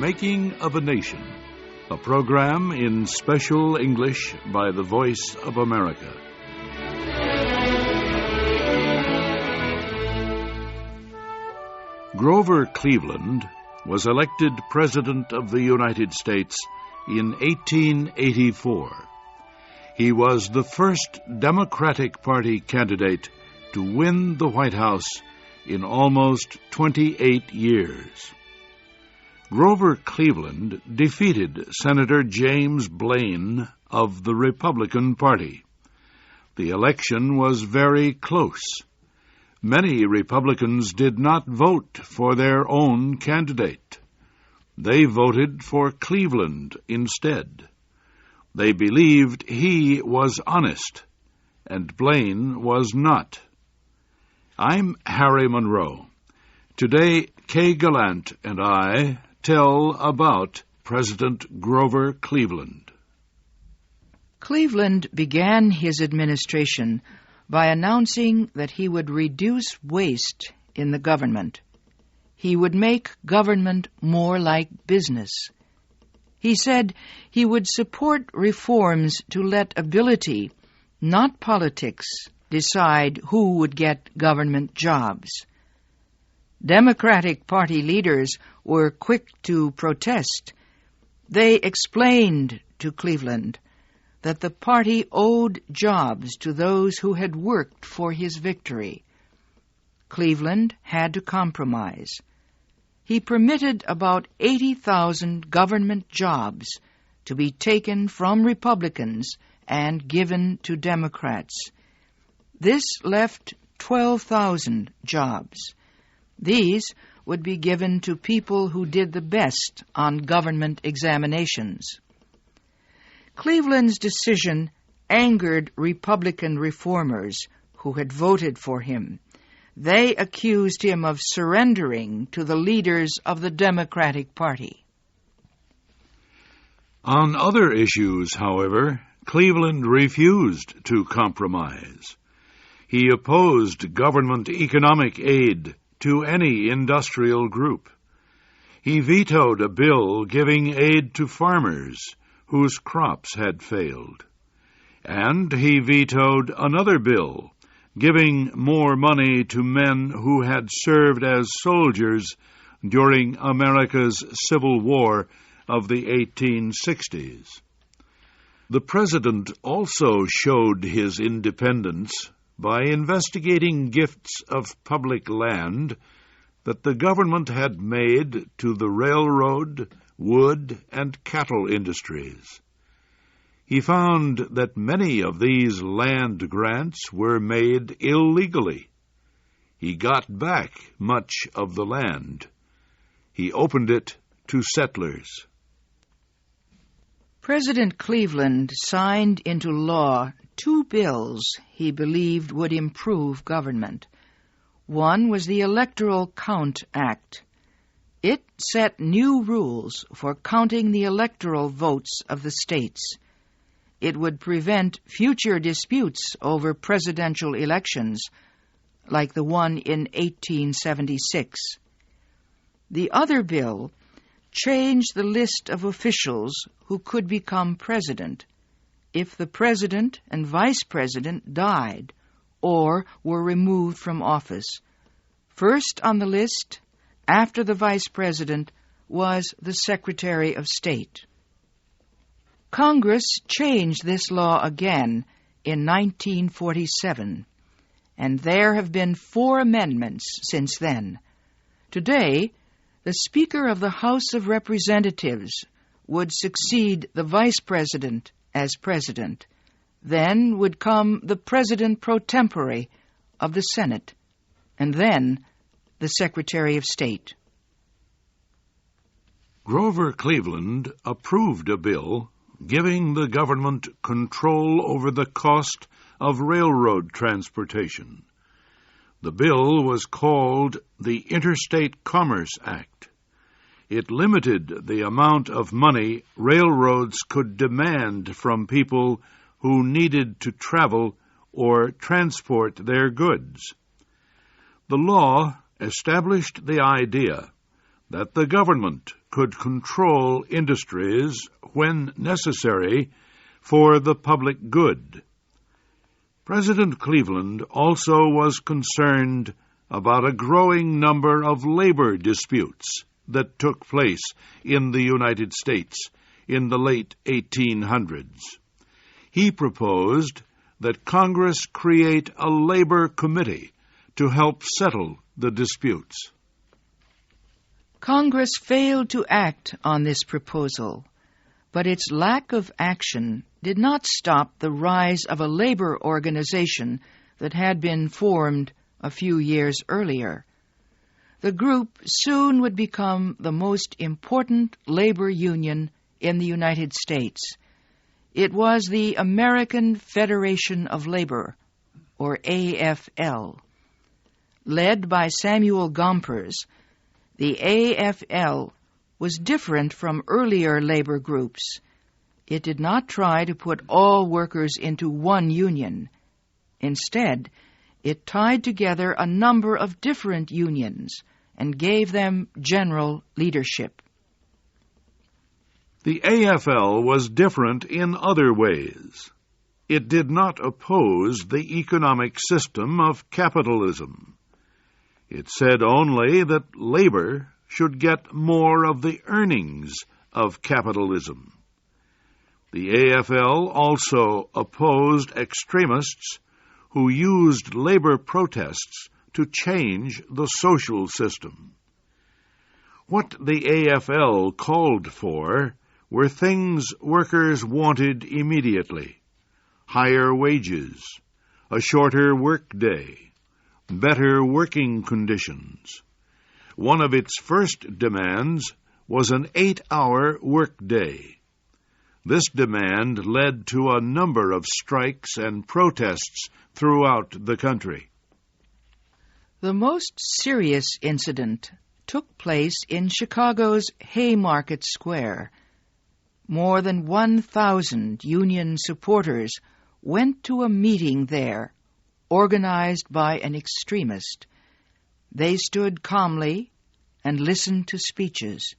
Making of a Nation, a program in special English by the Voice of America. Grover Cleveland was elected President of the United States in 1884. He was the first Democratic Party candidate to win the White House in almost 28 years. Grover Cleveland defeated Senator James Blaine of the Republican Party. The election was very close. Many Republicans did not vote for their own candidate. They voted for Cleveland instead. They believed he was honest, and Blaine was not. I'm Harry Monroe. Today, Kay Gallant and I tell about President Grover Cleveland. Cleveland began his administration by announcing that he would reduce waste in the government. He would make government more like business. He said he would support reforms to let ability, not politics, decide who would get government jobs. Democratic Party leaders were quick to protest. They explained to Cleveland that the party owed jobs to those who had worked for his victory. Cleveland had to compromise. He permitted about 80,000 government jobs to be taken from Republicans and given to Democrats. This left 12,000 jobs. These would be given to people who did the best on government examinations. Cleveland's decision angered Republican reformers who had voted for him. They accused him of surrendering to the leaders of the Democratic Party. On other issues, however, Cleveland refused to compromise. He opposed government economic aid to any industrial group. He vetoed a bill giving aid to farmers whose crops had failed. And he vetoed another bill giving more money to men who had served as soldiers during America's Civil War of the 1860s. The president also showed his independence by investigating gifts of public land that the government had made to the railroad, wood, and cattle industries. He found that many of these land grants were made illegally. He got back much of the land. He opened it to settlers. President Cleveland signed into law 2 bills he believed would improve government. One was the Electoral Count Act. It set new rules for counting the electoral votes of the states. It would prevent future disputes over presidential elections, like the one in 1876. The other bill changed the list of officials who could become president if the president and vice president died or were removed from office. First on the list, after the vice president, was the Secretary of State. Congress changed this law again in 1947, and there have been 4 amendments since then. Today, the Speaker of the House of Representatives would succeed the Vice President as President. Then would come the President pro tempore of the Senate, and then the Secretary of State. Grover Cleveland approved a bill giving the government control over the cost of railroad transportation. The bill was called the Interstate Commerce Act. It limited the amount of money railroads could demand from people who needed to travel or transport their goods. The law established the idea that the government could control industries when necessary for the public good. President Cleveland also was concerned about a growing number of labor disputes that took place in the United States in the late 1800s. He proposed that Congress create a labor committee to help settle the disputes. Congress failed to act on this proposal, but its lack of action did not stop the rise of a labor organization that had been formed a few years earlier. The group soon would become the most important labor union in the United States. It was the American Federation of Labor, or AFL. Led by Samuel Gompers, the AFL was different from earlier labor groups. It did not try to put all workers into one union. Instead, it tied together a number of different unions and gave them general leadership. The AFL was different in other ways. It did not oppose the economic system of capitalism. It said only that labor should get more of the earnings of capitalism. The AFL also opposed extremists who used labor protests to change the social system. What the AFL called for were things workers wanted immediately: higher wages, a shorter workday, better working conditions. One of its first demands was an 8-hour workday. This demand led to a number of strikes and protests throughout the country. The most serious incident took place in Chicago's Haymarket Square. More than 1,000 Union supporters went to a meeting there, organized by an extremist. They stood calmly and listened to speeches.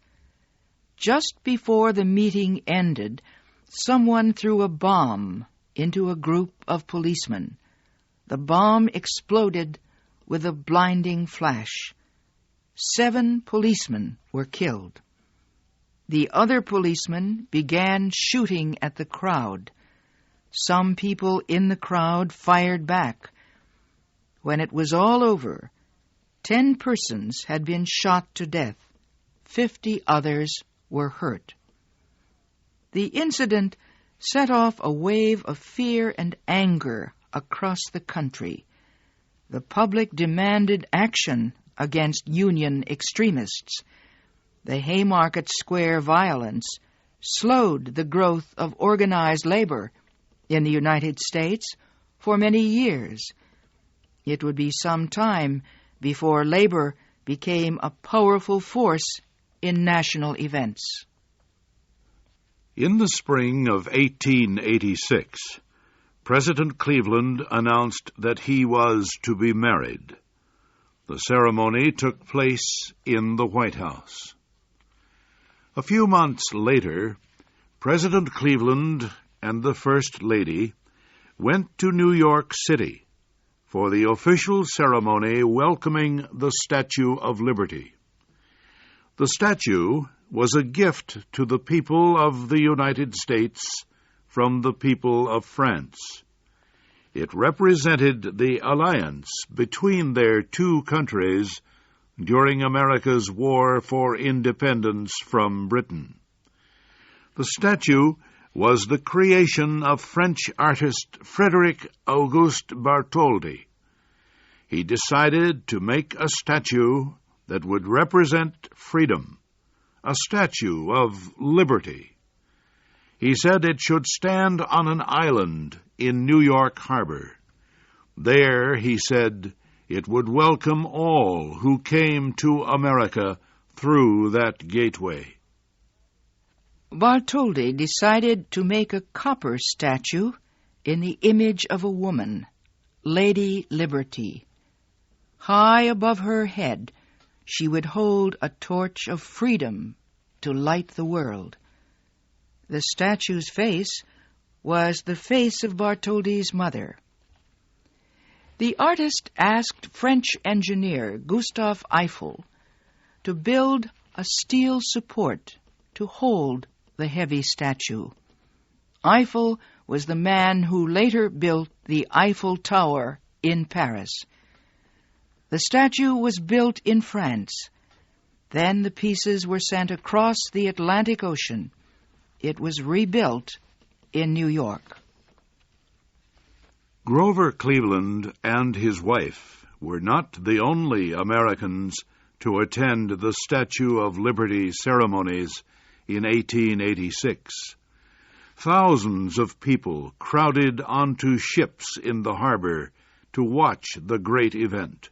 Just before the meeting ended, someone threw a bomb into a group of policemen. The bomb exploded with a blinding flash. 7 policemen were killed. The other policemen began shooting at the crowd. Some people in the crowd fired back. When it was all over, 10 persons had been shot to death. 50 others were hurt. The incident set off a wave of fear and anger across the country. The public demanded action against Union extremists. The Haymarket Square violence slowed the growth of organized labor in the United States for many years. It would be some time before labor became a powerful force in national events. In the spring of 1886, President Cleveland announced that he was to be married. The ceremony took place in the White House. A few months later, President Cleveland and the First Lady went to New York City for the official ceremony welcoming the Statue of Liberty. The statue was a gift to the people of the United States from the people of France. It represented the alliance between their two countries during America's war for independence from Britain. The statue was the creation of French artist Frédéric Auguste Bartholdi. He decided to make a statue that would represent freedom, a statue of liberty. He said it should stand on an island in New York Harbor. There, he said, it would welcome all who came to America through that gateway. Bartholdi decided to make a copper statue in the image of a woman, Lady Liberty. High above her head, she would hold a torch of freedom to light the world. The statue's face was the face of Bartholdi's mother. The artist asked French engineer Gustave Eiffel to build a steel support to hold the heavy statue. Eiffel was the man who later built the Eiffel Tower in Paris. The statue was built in France. Then the pieces were sent across the Atlantic Ocean. It was rebuilt in New York. Grover Cleveland and his wife were not the only Americans to attend the Statue of Liberty ceremonies in 1886. Thousands of people crowded onto ships in the harbor to watch the great event.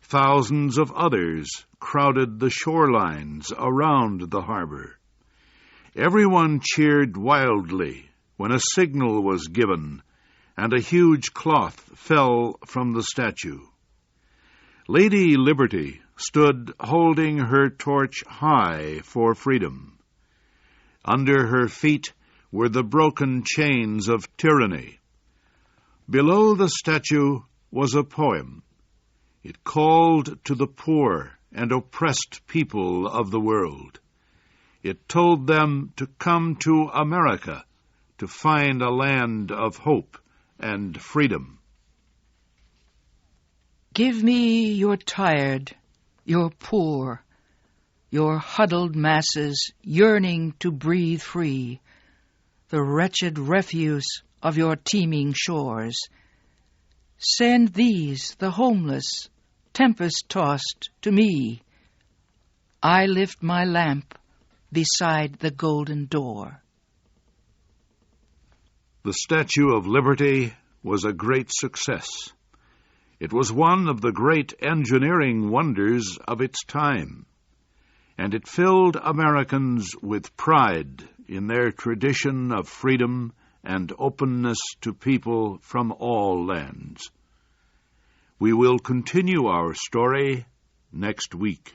Thousands of others crowded the shorelines around the harbor. Everyone cheered wildly when a signal was given and a huge cloth fell from the statue. Lady Liberty stood holding her torch high for freedom. Under her feet were the broken chains of tyranny. Below the statue was a poem. It called to the poor and oppressed people of the world. It told them to come to America to find a land of hope and freedom. Give me your tired, your poor, your huddled masses yearning to breathe free, the wretched refuse of your teeming shores. Send these, the homeless, tempest-tossed, to me. I lift my lamp beside the golden door. The Statue of Liberty was a great success. It was one of the great engineering wonders of its time, and it filled Americans with pride in their tradition of freedom and openness to people from all lands. We will continue our story next week.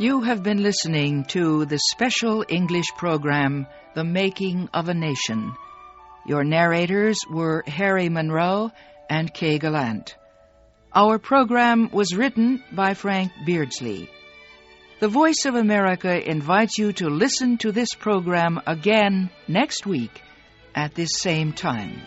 You have been listening to the special English program, The Making of a Nation. Your narrators were Harry Monroe and Kay Gallant. Our program was written by Frank Beardsley. The Voice of America invites you to listen to this program again next week at this same time.